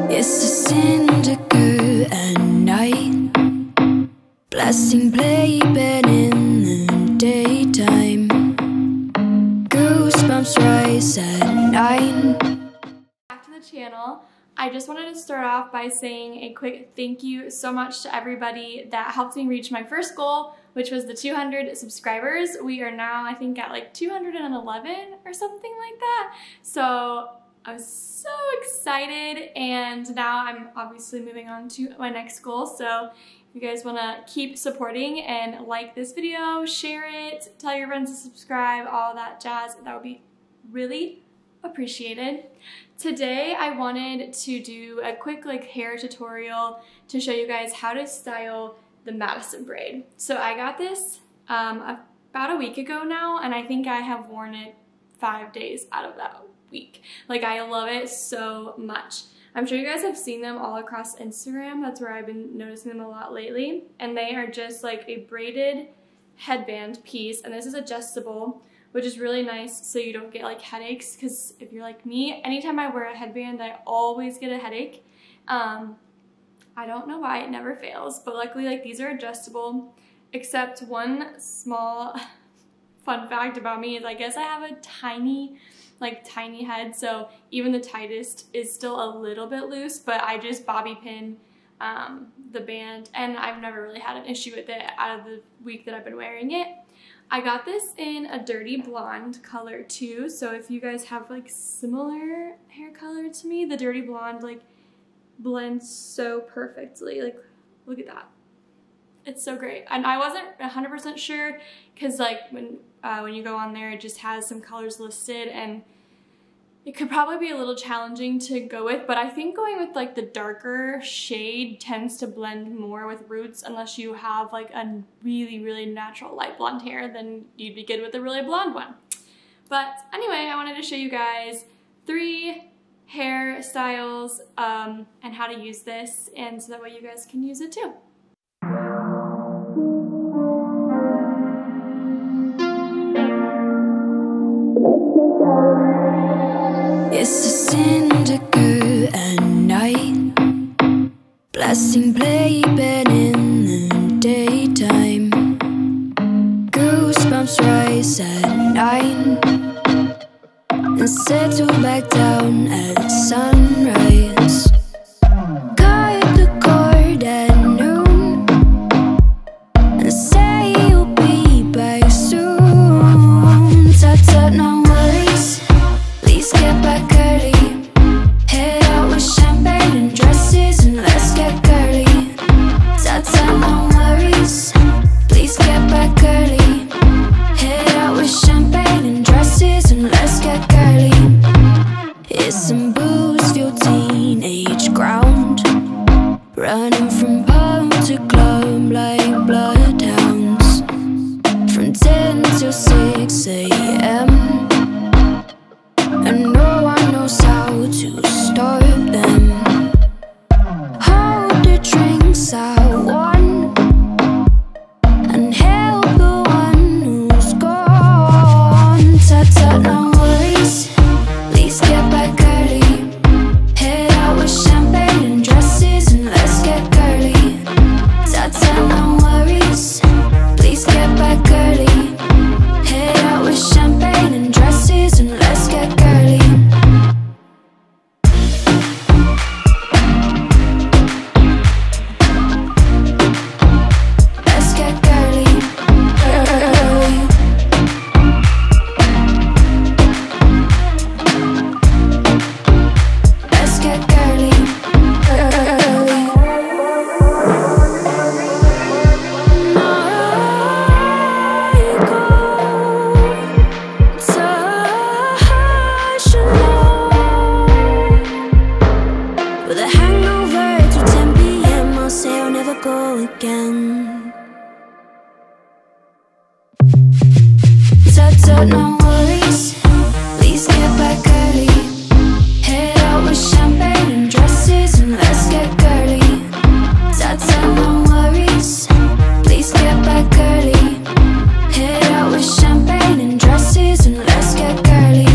It's a syndicate at night, blasting playback in the daytime. Goosebumps rise at 9. Back to the channel. I just wanted to start off by saying a quick thank you so much to everybody that helped me reach my first goal, which was the 200 subscribers. We are now, I think, at like 211 or something like that. So I was so excited, and now I'm obviously moving on to my next goal. So if you guys want to keep supporting and like this video, share it, tell your friends to subscribe, all that jazz, that would be really appreciated. Today I wanted to do a quick hair tutorial to show you guys how to style the Madison braid. So I got this about a week ago now, and I think I have worn it 5 days out of that week. Like, I love it so much. I'm sure you guys have seen them all across Instagram. That's where I've been noticing them a lot lately. And they are just like a braided headband piece, and this is adjustable, which is really nice so you don't get like headaches, because if you're like me, anytime I wear a headband I always get a headache. I don't know why, it never fails, but luckily like these are adjustable, except one small fun fact about me is I guess I have a tiny head, so even the tightest is still a little bit loose, but I just bobby pin the band, and I've never really had an issue with it out of the week that I've been wearing it. I got this in a dirty blonde color too, so if you guys have like similar hair color to me, the dirty blonde like blends so perfectly. Like, look at that. It's so great. And I wasn't 100% sure, because like when you go on there, it just has some colors listed, and it could probably be a little challenging to go with, but I think going with like the darker shade tends to blend more with roots, unless you have like a really, really natural light blonde hair, then you'd be good with a really blonde one. But anyway, I wanted to show you guys 3 hairstyles and how to use this, and so that way you guys can use it too. It's a syndicate at night, blasting playback in the daytime. Goosebumps rise at 9 and settle back down at sunrise. Cut the cord at noon and say you'll be back soon. Tut-tut, no worries, please get back early. Head out with champagne and dresses and let's get girly. Tut-tut, no worries, please get back early. Head out with champagne and dresses and let's get girly. It's some booze-fueled teenage ground, running from pub to club like bloodhounds, from 10 till 6 a.m. and no one knows how to stop them. Hold the drinks I won and help the one who's gone. Tut-tut, no worries, please get back early. Head out with champagne and dresses and let's get girly. Tut-tut, no worries, please get back early. Head out with champagne and dresses and let's get girly. Let's get girly, girly. Let's get girly, girly. I go touch alone with a hangover till 10 p.m. I'll say I'll never go again. Tut-tut, no worries, please get back early. Head out with champagne and dresses and let's get girly. Tut-tut, no worries, please get back early. Head out with champagne and dresses and let's get girly.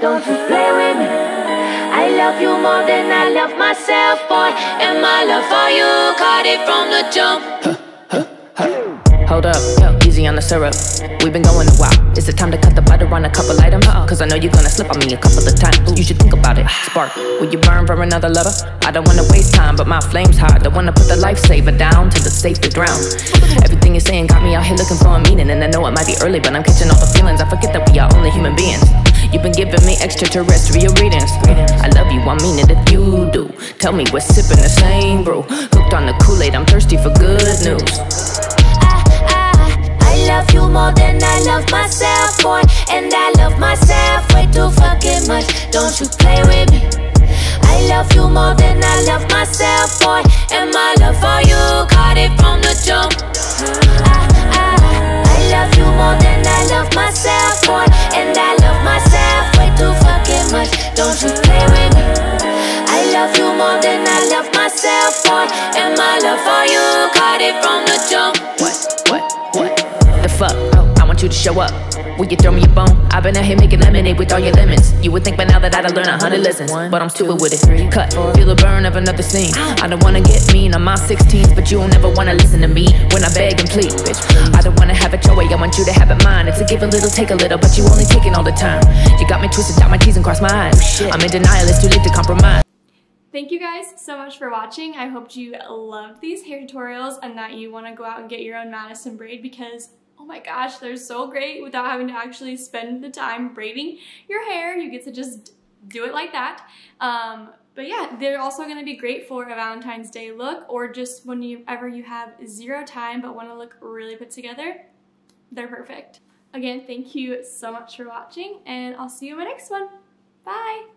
don't you play with me. I love you more than I love myself, boy. And my love for you caught it from the jump. Hold up, easy on the syrup. We've been going a while. Is it time to cut the butter on a couple items? Cause I know you're gonna slip on me a couple of times. You should think about it. Spark, will you burn for another lover? I don't wanna waste time, but my flame's hard. Don't wanna put the lifesaver down till it's safe to drown. Everything you're saying got me out here looking for a meaning. And I know it might be early, but I'm catching all the feelings. I forget that we are only human beings. You've been giving me extraterrestrial readings. I love you, I mean it if you do. Tell me we're sipping the same brew. Hooked on the Kool-Aid, I'm thirsty for good news. I love you more than I love myself, boy. And I love myself way too fucking much. Don't you play with me. I love you more than I love myself, boy. And my love for you caught it from the jump. I love you more than I love myself, boy. And I love myself way too fucking much. Don't you play with me. I love you more than I love myself, boy. And my love for you caught it from the jump. What the fuck? I want you to show up. Will you throw me a bone? I've been out here making lemonade with all your lemons. You would think by now that I'd have learned 100 lessons, but I'm stupid with it. Cut, feel the burn of another scene. I don't wanna get mean on my 16s, but you'll never wanna listen to me when I beg and plead, bitch. I don't wanna have it your way, I want you to have it mine. It's a give a little, take a little, but you only taking all the time. You got me twisted, dot my T's and cross my eyes. I'm in denial, it's too late to compromise. Thank you guys so much for watching. I hope you loved these hair tutorials and that you want to go out and get your own Madison braid because, oh my gosh, they're so great without having to actually spend the time braiding your hair. You get to just do it like that. But yeah, they're also going to be great for a Valentine's Day look or just whenever you have zero time but want to look really put together. They're perfect. Again, thank you so much for watching and I'll see you in my next one. Bye!